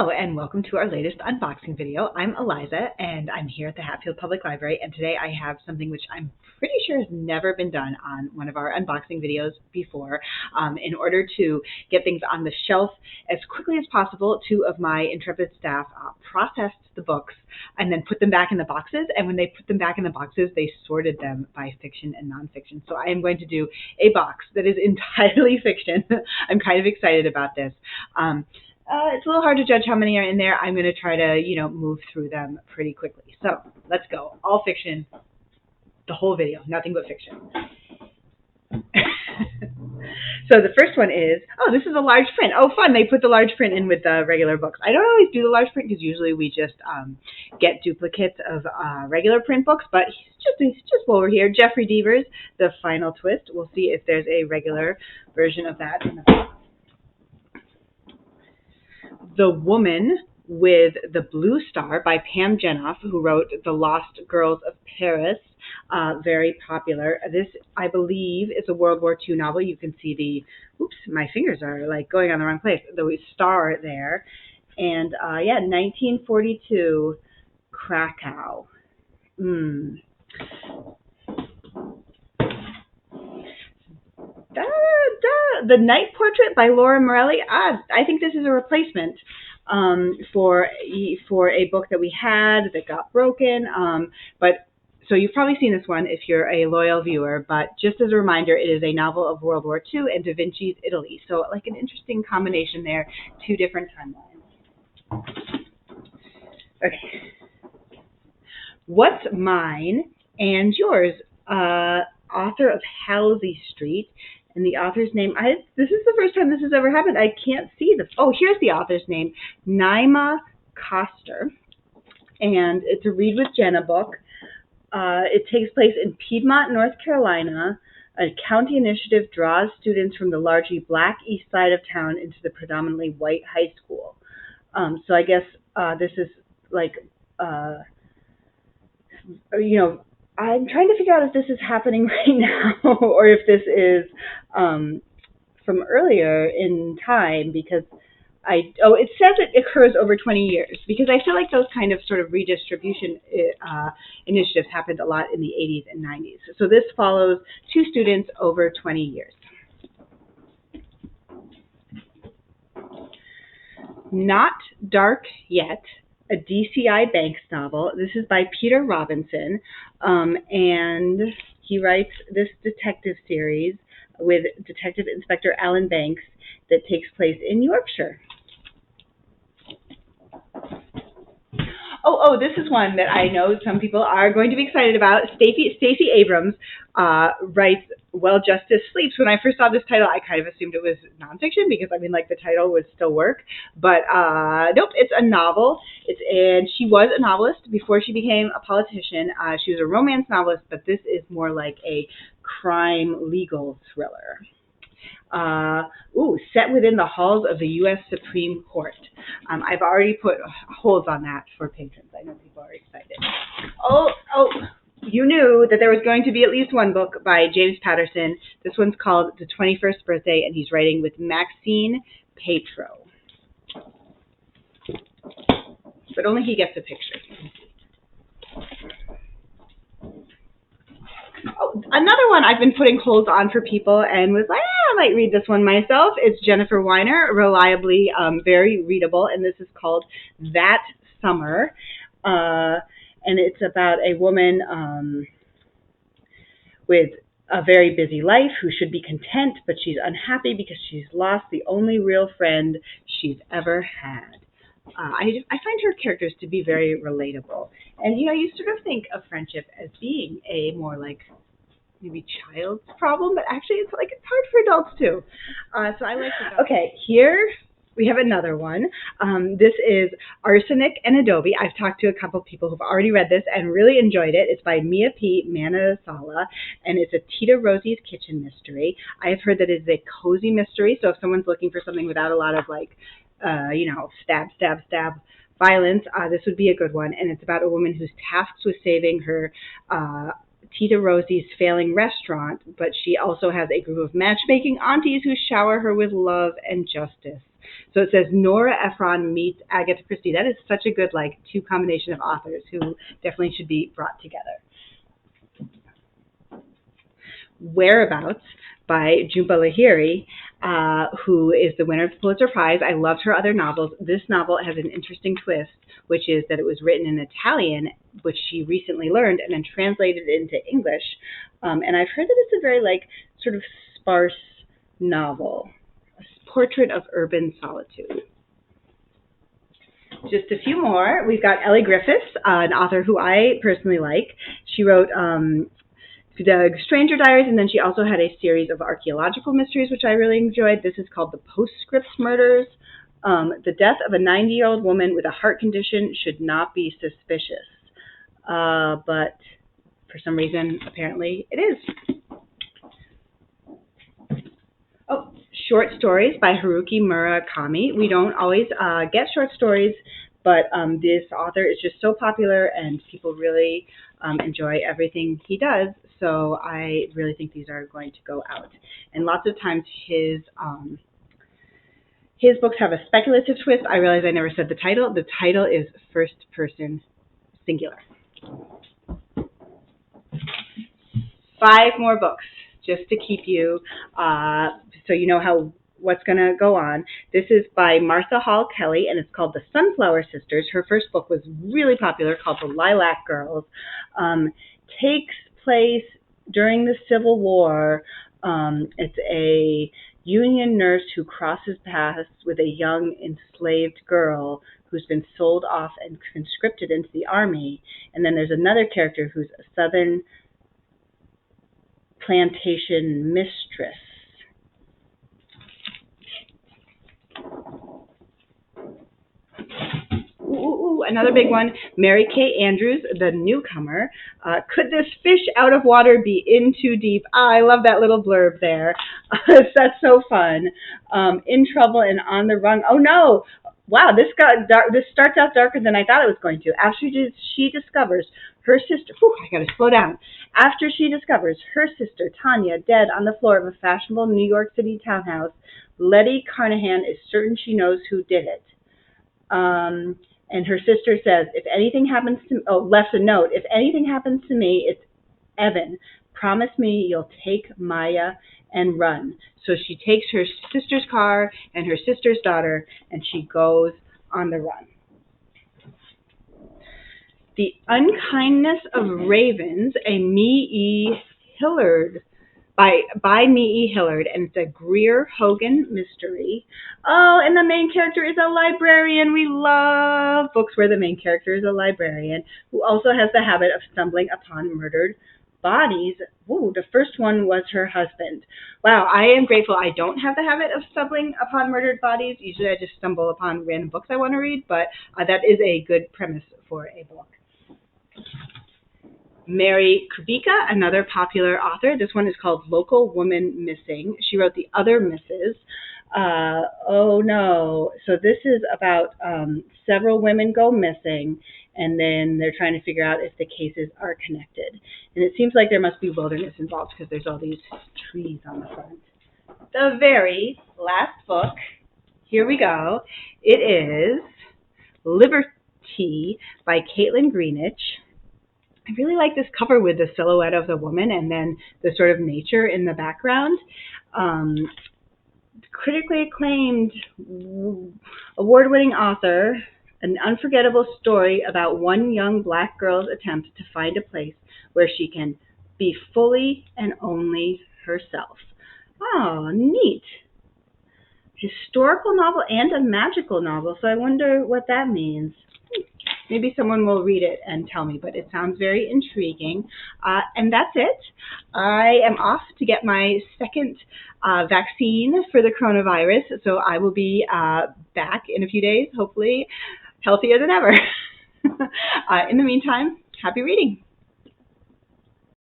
Hello and welcome to our latest unboxing video. I'm Eliza and I'm here at the Hatfield Public Library, and today I have something which I'm pretty sure has never been done on one of our unboxing videos before. In order to get things on the shelf as quickly as possible, two of my intrepid staff processed the books and then put them back in the boxes, and when they put them back in the boxes they sorted them by fiction and nonfiction. So I am going to do a box that is entirely fiction. I'm kind of excited about this. It's a little hard to judge how many are in there. I'm going to try to, move through them pretty quickly. So let's go. All fiction, the whole video, nothing but fiction. So the first one is, this is a large print. Oh, fun. They put the large print in with the regular books. I don't always do the large print because usually we just get duplicates of regular print books, but just while we're here, Jeffery Deaver's The Final Twist. We'll see if there's a regular version of that in the box. The Woman with the Blue Star by Pam Jenoff, who wrote The Lost Girls of Paris, very popular. This, I believe, is a World War II novel. You can see the, my fingers are like going on the wrong place, the star there. And 1942, Krakow. The Night Portrait by Laura Morelli. I think this is a replacement for a book that we had that got broken. So you've probably seen this one if you're a loyal viewer, but just as a reminder, it is a novel of World War II and Da Vinci's Italy. So like an interesting combination there, two different timelines. Okay. What's Mine and Yours? Author of Halsey Street. And the author's name, this is the first time this has ever happened. I can't see here's the author's name, Naima Koster. And it's a Read with Jenna book. It takes place in Piedmont, North Carolina. A county initiative draws students from the largely black east side of town into the predominantly white high school. So I guess this is like, I'm trying to figure out if this is happening right now or if this is from earlier in time, because it says it occurs over 20 years, because I feel like those kind of sort of redistribution initiatives happened a lot in the 80s and 90s. So this follows two students over 20 years. Not Dark Yet, a DCI Banks novel. This is by Peter Robinson, and he writes this detective series with Detective Inspector Alan Banks that takes place in Yorkshire. This is one that I know some people are going to be excited about. Stacy Abrams writes Well, Justice Sleeps. When I first saw this title, I kind of assumed it was nonfiction because, the title would still work. But nope, it's a novel. And she was a novelist before she became a politician. She was a romance novelist, but this is more like a crime legal thriller. Set within the halls of the U.S. Supreme Court. I've already put holds on that for patrons. I know people are excited. You knew that there was going to be at least one book by James Patterson. This one's called The 21st Birthday, and he's writing with Maxine Petro. But only he gets a picture. Another one I've been putting holds on for people and was like, I might read this one myself. It's Jennifer Weiner, reliably very readable, and this is called That Summer. And it's about a woman with a very busy life who should be content, but she's unhappy because she's lost the only real friend she's ever had. I find her characters to be very relatable. And, you sort of think of friendship as being a more like maybe child's problem, but actually it's hard for adults too. So I like it. Okay, here we have another one. This is Arsenic and Adobe. I've talked to a couple of people who've already read this and really enjoyed it. It's by Mia P. Manansala, and it's a Tita Rosie's Kitchen mystery. I have heard that it's a cozy mystery, so if someone's looking for something without a lot of stab violence, this would be a good one. And it's about a woman who's tasked with saving her Tita Rosie's failing restaurant, but she also has a group of matchmaking aunties who shower her with love and justice. So it says Nora Ephron meets Agatha Christie. That is such a good, like, two combination of authors who definitely should be brought together. Whereabouts by Jhumpa Lahiri, who is the winner of the Pulitzer Prize. I loved her other novels. This novel has an interesting twist, which is that it was written in Italian, which she recently learned, and then translated into English. And I've heard that it's a very, like, sort of sparse novel, a portrait of urban solitude. Just a few more. We've got Elly Griffiths, an author who I personally like. She wrote the Stranger Diaries, and then she also had a series of archaeological mysteries, which I really enjoyed. This is called The Postscripts Murders. The death of a 90-year-old woman with a heart condition should not be suspicious. But for some reason, apparently, it is. Oh, short stories by Haruki Murakami. We don't always get short stories, but this author is just so popular, and people really enjoy everything he does. So I really think these are going to go out. And lots of times his books have a speculative twist. I realize I never said the title. The title is First Person Singular. 5 more books just to keep you, so you know what's going to go on. This is by Martha Hall Kelly, and it's called The Sunflower Sisters. Her first book was really popular, called The Lilac Girls. Takes place during the Civil War. It's a Union nurse who crosses paths with a young enslaved girl who's been sold off and conscripted into the army. And then there's another character who's a Southern plantation mistress. Another big one, Mary Kay Andrews, The Newcomer. Could this fish out of water be in too deep? I love that little blurb there. That's so fun. In trouble and on the run. Oh no! Wow, this got dark. This starts out darker than I thought it was going to. After she discovers her sister, I gotta slow down. After she discovers her sister Tanya dead on the floor of a fashionable New York City townhouse, Letty Carnahan is certain she knows who did it. And her sister says, if anything happens to left a note, if anything happens to me, it's Evan. Promise me you'll take Maya and run. So she takes her sister's car and her sister's daughter, and she goes on the run. The Unkindness of Ravens, a Hilliard, by Me E. Hilliard, and it's a Greer Hogan mystery. Oh, and the main character is a librarian. We love books where the main character is a librarian who also has the habit of stumbling upon murdered bodies. Ooh, the first one was her husband. Wow, I am grateful I don't have the habit of stumbling upon murdered bodies. Usually I just stumble upon random books I want to read, but that is a good premise for a book. Mary Kubica, another popular author. This one is called Local Woman Missing. She wrote The Other Misses. Oh no. So this is about several women go missing, and then they're trying to figure out if the cases are connected. And it seems like there must be wilderness involved because there's all these trees on the front. The very last book, here we go. It is Libertie by Kaitlyn Greenidge. I really like this cover with the silhouette of the woman and then the sort of nature in the background. Critically acclaimed, award-winning author, an unforgettable story about one young black girl's attempt to find a place where she can be fully and only herself. Oh, neat. Historical novel and a magical novel, so I wonder what that means. Maybe someone will read it and tell me, but it sounds very intriguing. And that's it. I am off to get my second vaccine for the coronavirus, so I will be back in a few days, hopefully healthier than ever. In the meantime, happy reading.